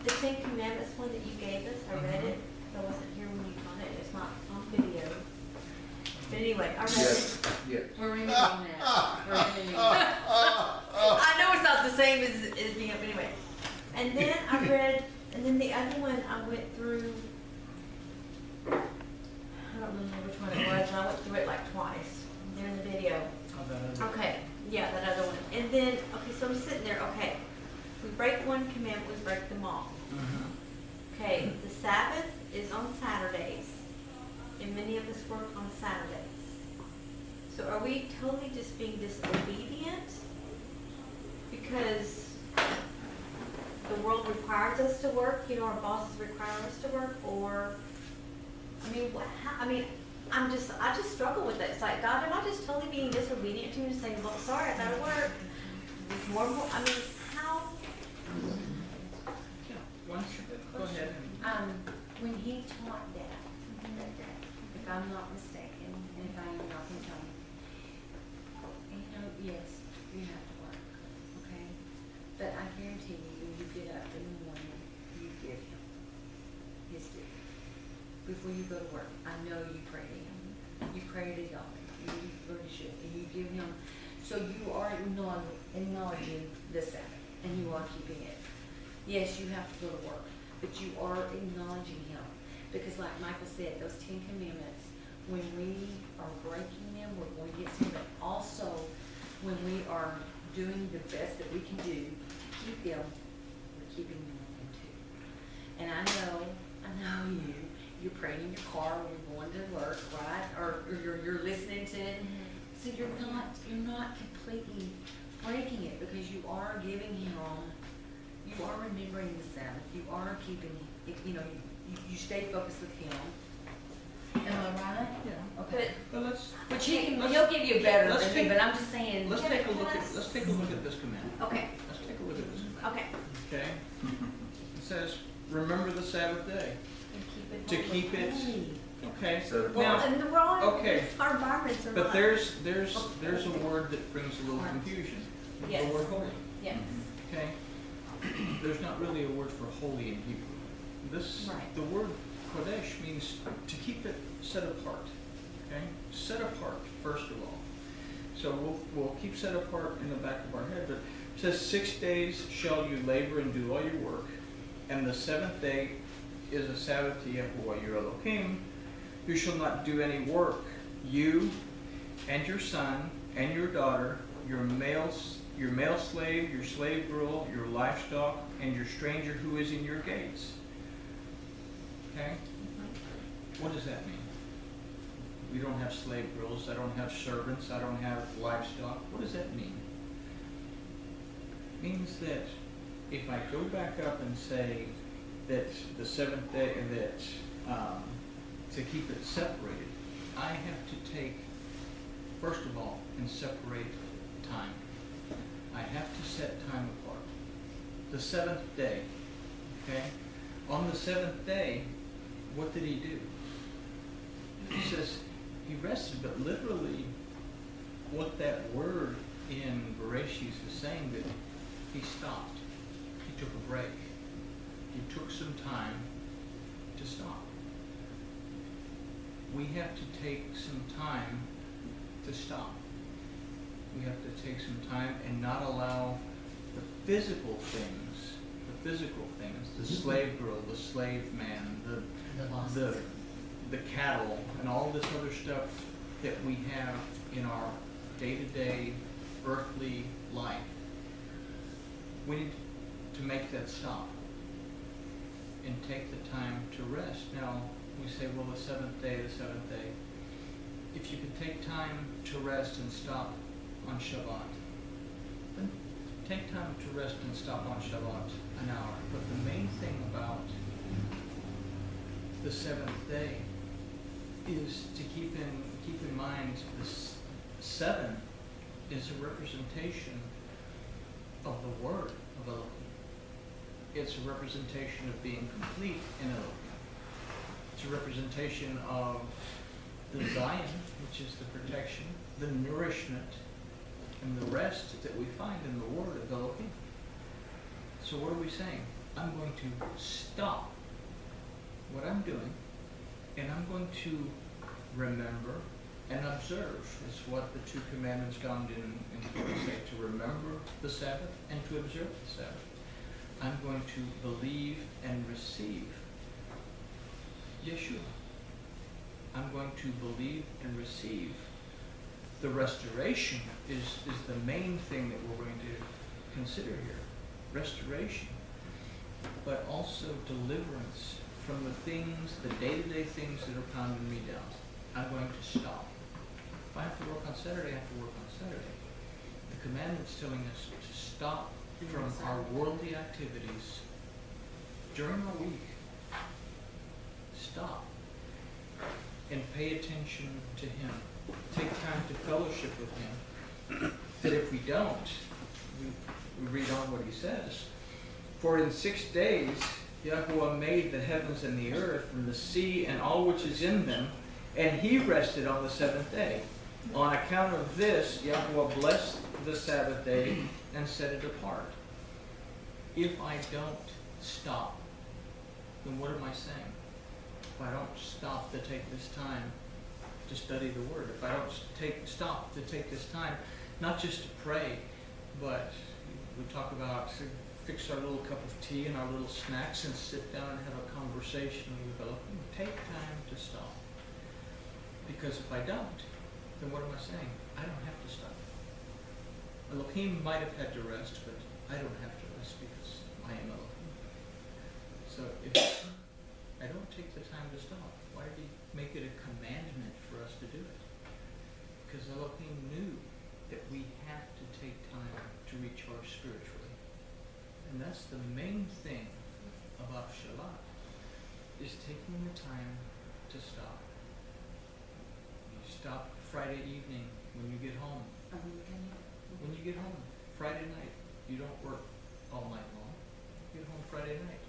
the Ten Commandments one that you gave us, I read it. I wasn't here when you taught it. It's not on video. But anyway, I read it. Yes. We're removing that. We're removing that. I know it's not the same as being up anyway. And then I read, and then the other one I went through, I don't remember which one it was, and I went through it like twice. They're in the video. Okay, yeah, that other one. And then, okay, so I'm sitting there, okay, we break one commandment, we break them all. Okay, the Sabbath is on Saturdays, and many of us work on Saturdays. So are we totally just being disobedient because the world requires us to work, you know, our bosses require us to work, or, I mean, I just struggle with it. It's like, God, am I just totally being disobedient to you and saying, well, sorry, I gotta work. It's more, I mean, how? Go ahead. When he taught that, if I'm not mistaken, and if I am, y'all can tell me. You know, yes, you have to work, okay? But I guarantee you, when you get up in the morning, you give him his due. Before you go to work, I know you pray to him. You pray to God. You really should. And you give him. So you are acknowledging the Sabbath, and you are keeping it. Yes, you have to go to work, but you are acknowledging him. Because like Michael said, those 10 commandments, when we are breaking them, we're going against him. But also, when we are doing the best that we can do to keep them, we're keeping them too. And I know you're praying in your car when you're going to work, right? Or you're listening to it. So you're not completely breaking it, because you are giving him, you are remembering the Sabbath, you are keeping it, you know, you stay focused with him. Am I right? Yeah. Okay. But Which he'll give you better than me, but I'm just saying. Let's take a look at this command. Okay, Let's take a look at this command. okay. Okay? It says, remember the Sabbath day. And To keep it. Holy. Okay. Well, Now, and we're all, okay. our environments are but not. there's a word that brings a little confusion. Yes. The word holy. Yes. Okay? There's not really a word for holy in Hebrew. Right. The word kodesh means to keep it set apart. Okay? Set apart, first of all. So we'll keep set apart in the back of our head, but it says 6 days shall you labor and do all your work, and the seventh day is a Sabbath to Yahuwah your Elohim. You shall not do any work, you and your son and your daughter, your male slave, your slave girl, your livestock, and your stranger who is in your gates. Okay? What does that mean? We don't have slave girls, I don't have servants, I don't have livestock. What does that mean? It means that if I go back up and say that the seventh day, that to keep it separated, I have to take, first of all, and separate time. I have to set time apart. The seventh day, okay? On the seventh day, what did he do? He says he rested, but literally what that word in Bereshit is saying, that he stopped. He took a break. He took some time to stop. We have to take some time to stop. We have to take some time and not allow the physical things, the slave girl, the slave man, the cattle, and all this other stuff that we have in our day-to-day earthly life. We need to make that stop and take the time to rest. Now, we say, well, the seventh day. If you can take time to rest and stop on Shabbat, then take time to rest and stop on Shabbat an hour. But the main thing about the seventh day is to keep in mind this 7 is a representation of the Word of Elohim. It's a representation of being complete in Elohim. It's a representation of the Zion, which is the protection, the nourishment, and the rest that we find in the Word of Elohim. So what are we saying? I'm going to stop what I'm doing, and I'm going to remember and observe, is what the two commandments found in Torah say, to remember the Sabbath and to observe the Sabbath. I'm going to believe and receive Yeshua. I'm going to believe and receive. The restoration is the main thing that we're going to consider here. Restoration, but also deliverance from the things, the day-to-day things that are pounding me down. I'm going to stop. If I have to work on Saturday, I have to work on Saturday. The commandment's telling us to stop from our worldly activities during our week. Stop and pay attention to Him. Take time to fellowship with Him. That if we don't, we read on what He says. For in 6 days Yahuwah made the heavens and the earth and the sea and all which is in them, and He rested on the seventh day. On account of this, Yahuwah blessed the Sabbath day and set it apart. If I don't stop, then what am I saying? If I don't stop to take this time to study the Word, if I don't stop to take this time, not just to pray, but we talk about fix our little cup of tea and our little snacks and sit down and have a conversation with Elohim. Take time to stop. Because if I don't, then what am I saying? I don't have to stop. Elohim might have had to rest, but I don't have to rest because I am Elohim. So if I don't take the time to stop, why did He make it a commandment for us to do it? Because Elohim knew that we have to take time to recharge spiritually. And that's the main thing about Shabbat, is taking the time to stop. You stop Friday evening when you get home. When you get home, Friday night, you don't work all night long. You get home Friday night.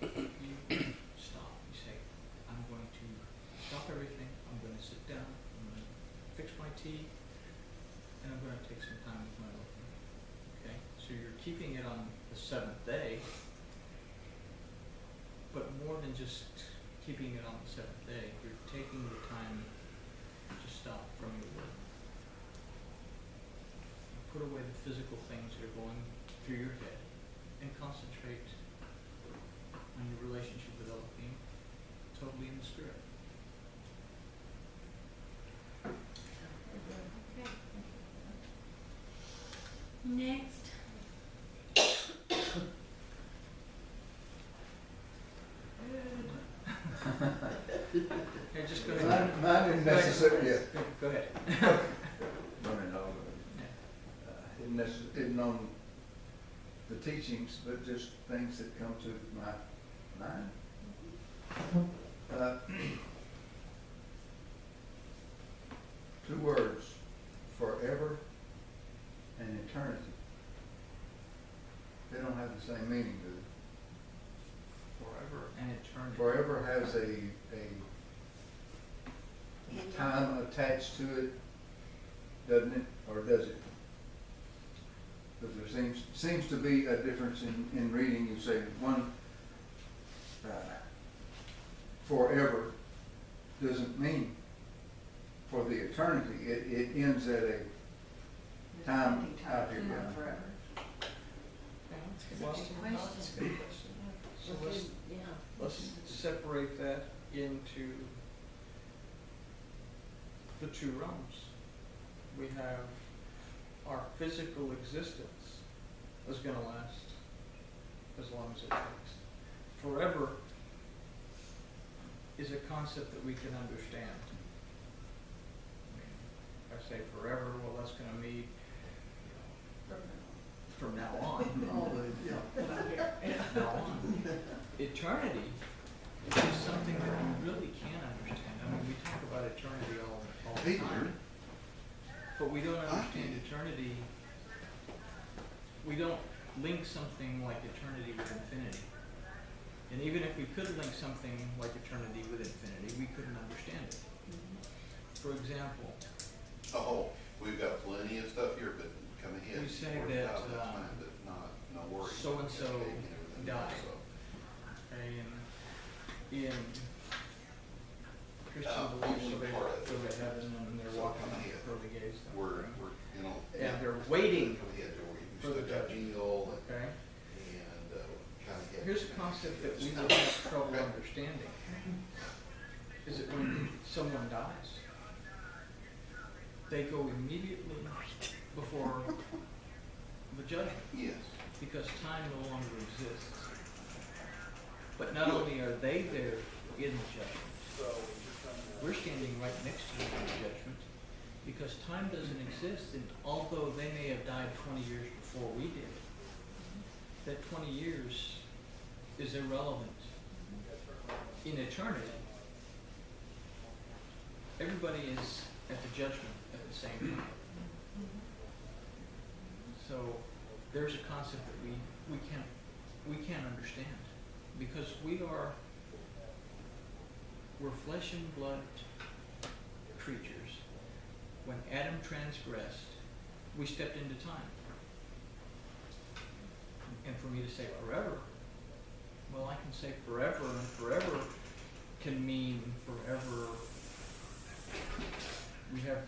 You stop. You say, I'm going to stop everything. I'm going to sit down. I'm going to fix my tea. And I'm going to take some time with my Elohim. Okay? So you're keeping it on the seventh day. But more than just keeping it on the seventh day, you're taking the time to stop from your work. Put away the physical things that are going through your head and concentrate on your relationship with Elohim, totally in the Spirit. Next. Okay, just go ahead. Mine isn't necessarily, yeah. Go ahead. Running over. Isn't on the teachings, but just things that come to my mind. Two words, forever and eternity. They don't have the same meaning, do they? Forever and eternity. Forever has a time attached to it, doesn't it? Or does it? But there seems to be a difference in reading. You say one forever doesn't mean for the eternity. It ends at a time out here. Not forever. Well, That's a good question. that's a good question. So let's separate that into the two realms. We have our physical existence is going to last as long as it takes. Forever is a concept that we can understand. I mean, if I say forever, well, that's going to mean from now on. Now on. Eternity is something that we really can understand. I mean, we talk about eternity all the time. But we don't understand eternity. We don't link something like eternity with infinity. And even if we could link something like eternity with infinity, we couldn't understand it. For example, Oh, we've got plenty of stuff here, but come ahead. We say Work that, out, that's fine, but not, no worries. so-and-so Taking everything in Christian beliefs, so they go to heaven and they're walking on the pearly gates. We're, you know. And they're waiting Come ahead, we for the still got judgment. meal and, Okay? kind of. Here's a concept that we would have trouble understanding. Is that when someone dies, they go immediately before the judgment, Yes. because time no longer exists. But not only are they there in the judgment, we're standing right next to them in the judgment, because time doesn't exist, and although they may have died 20 years before we did, that 20 years is irrelevant. In eternity, everybody is at the judgment at the same time. So there's a concept that we can't understand, because we're flesh and blood creatures. When Adam transgressed, we stepped into time. And for me to say forever, well, I can say forever, and forever can mean forever. We have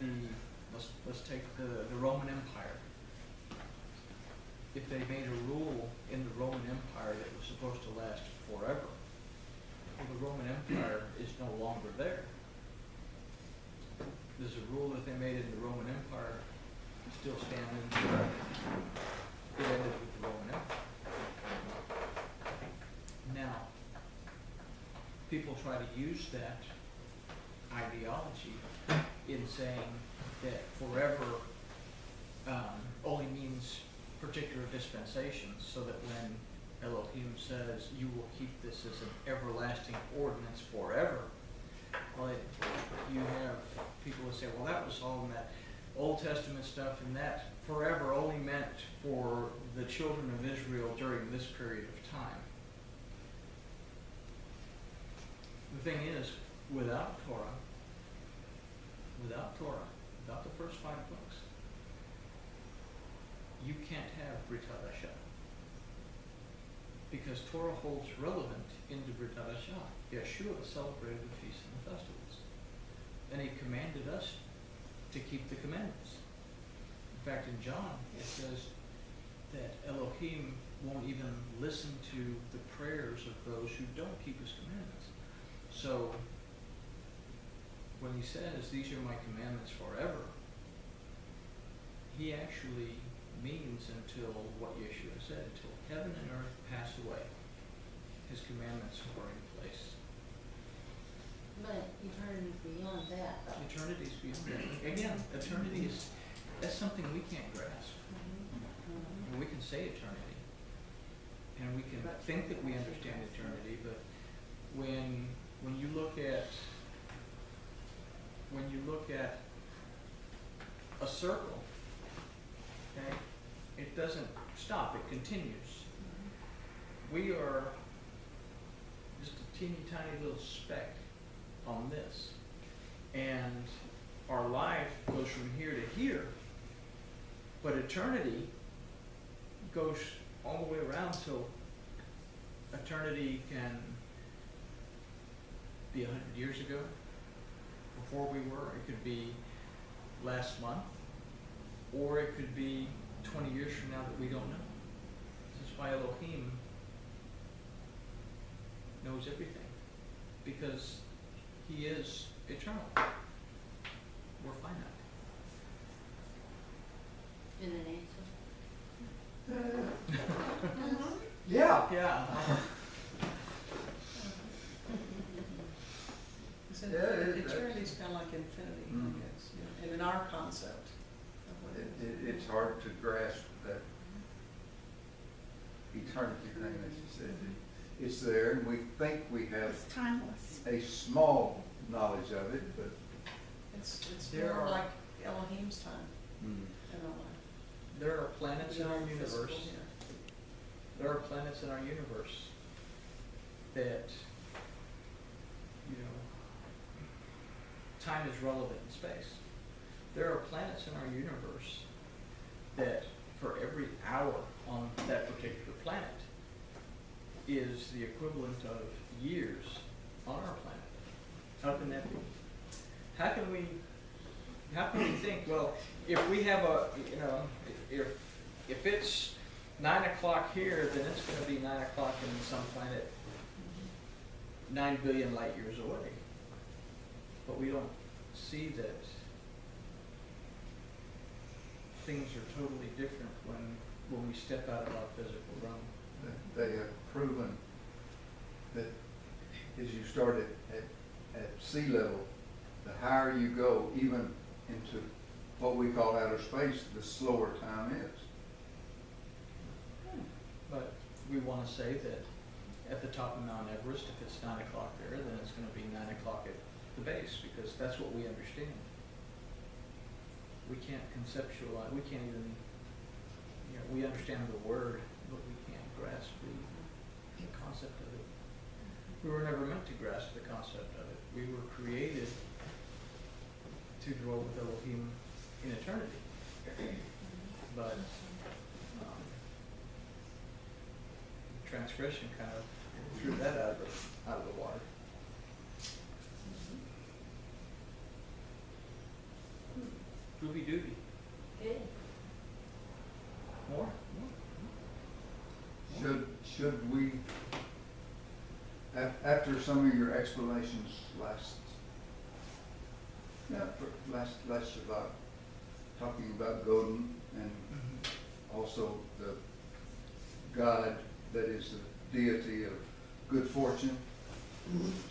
let's take the Roman Empire. If they made a rule in the Roman Empire that was supposed to last forever, well, the Roman Empire is no longer there. There's a rule that they made in the Roman Empire still standing. It ended with the Roman Empire. Now, people try to use that ideology in saying that forever only means particular dispensations, so that when Elohim says, you will keep this as an everlasting ordinance forever, well, you have people who say, well, that was all in that Old Testament stuff, and that forever only meant for the children of Israel during this period of time. The thing is, without Torah, without the first 5 books, you can't have Brit Hadashah, because Torah holds relevant into Brit Hadashah. Yeshua celebrated the feasts and the festivals, and he commanded us to keep the commandments. In fact, in John, it says that Elohim won't even listen to the prayers of those who don't keep his commandments. So, when he says, these are my commandments forever, he actually means until what Yeshua said, until heaven and earth pass away, his commandments are in place. But eternity's beyond that, though. Eternity is beyond that. Again, eternity that's something we can't grasp. And we can say eternity, and we can think that we understand eternity, but when you look at a circle, okay, it doesn't stop, it continues. We are just a teeny tiny little speck on this, and our life goes from here to here, but eternity goes all the way around till eternity can be 100 years ago, before we were. It could be last month, or it could be 20 years from now that we don't know. This is why Elohim knows everything, because he is eternal. We're finite. In an answer. Yeah. Yeah. Eternity's kind of like infinity, I guess, and in our concept of what it is. It's hard to grasp that eternity thing that you said. It's there, and we think we have It's timeless. a small knowledge of it, but It's There more are- like Elohim's time in a way. There are planets in our Beyond physical universe. here. There are planets in our universe that, time is relevant in space. There are planets in our universe that for every hour on that particular planet is the equivalent of years on our planet. How can that be? How can we think, well, if we have a, if it's 9 o'clock here, then it's gonna be 9 o'clock in some planet 9 billion light years away. But we don't see that things are totally different when we step out of our physical realm. They have proven that as you start at sea level, the higher you go, even into what we call outer space, the slower time is. But we want to say that at the top of Mount Everest, if it's 9 o'clock there, then it's going to be 9 o'clock at the base, because that's what we understand. We can't conceptualize, we can't even, we understand the word, but we can't grasp the concept of it. We were never meant to grasp the concept of it. We were created to dwell with Elohim in eternity. But transgression kind of threw that out of the water. Groovy doobie. Good. More? Should we, after some of your explanations last Shabbat, talking about Godin and also the God that is the deity of good fortune,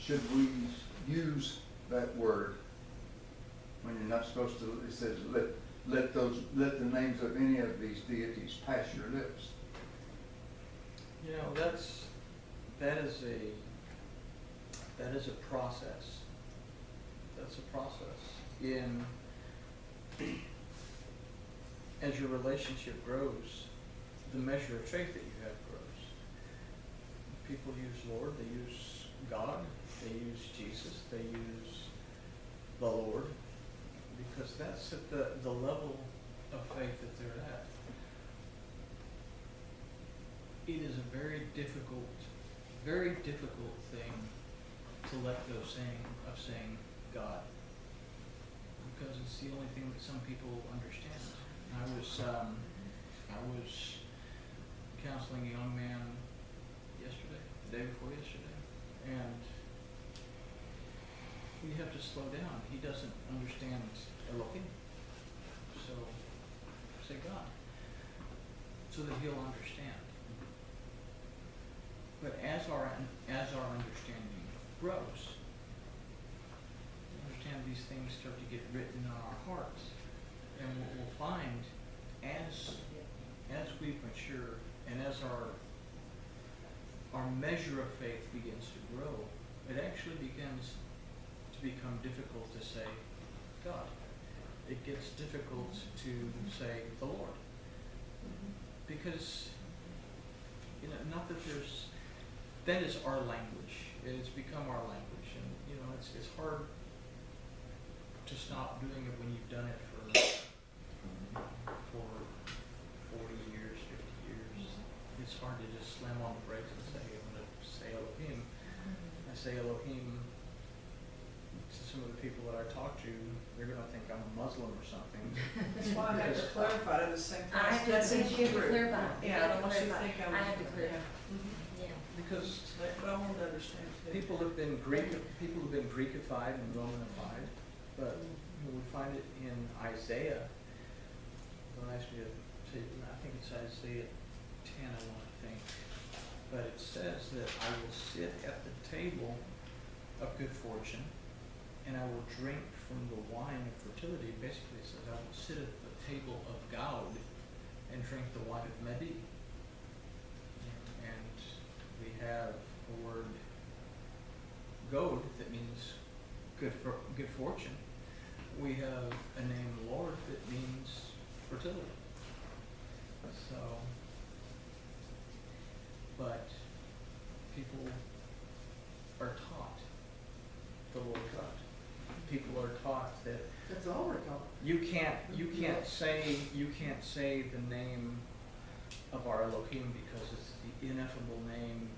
should we use that word when you're not supposed to? It says, let the names of any of these deities pass your lips. That is a process. That's a process. As your relationship grows, the measure of faith that you have grows. People use Lord, they use God, they use Jesus, they use the Lord, because that's at the level of faith that they're at. It is a very difficult thing to let go of saying God, because it's the only thing that some people understand. I was counseling a young man yesterday, the day before yesterday, and we have to slow down. He doesn't understand Elohim, so say God, so that he'll understand. But as our understanding grows, understand these things start to get written on our hearts, and what we'll find as we mature and as our measure of faith begins to grow, it actually begins to become difficult to say God. It gets difficult to say the Lord, because not that that is our language. It's become our language, and it's hard to stop doing it when you've done it for 40 years, 50 years. It's hard to just slam on the brakes and say, I'm going to say Elohim. I say Elohim to some of the people that I talk to, they're going to think I'm a Muslim or something. That's why I have to clarify it at the same time. I have to, That's in you have to Hebrew. clarify. You Yeah, I have to don't want you to clarify. think I'm. I have to clarify. Yeah. Because But I want to understand too. people have been Greekified and Romanified, but we find it in Isaiah. Don't ask me to say, I think it's Isaiah 10, I want to think. But it says that I will sit at the table of good fortune, and I will drink from the wine of fertility. Basically, it says I will sit at the table of God and drink the wine of Medi. And we have the word God that means good fortune. We have a name Lord that means fertility. So, but people are taught the Lord God. People are taught that That's all we're taught. you can't say the name of our Elohim because it's the ineffable name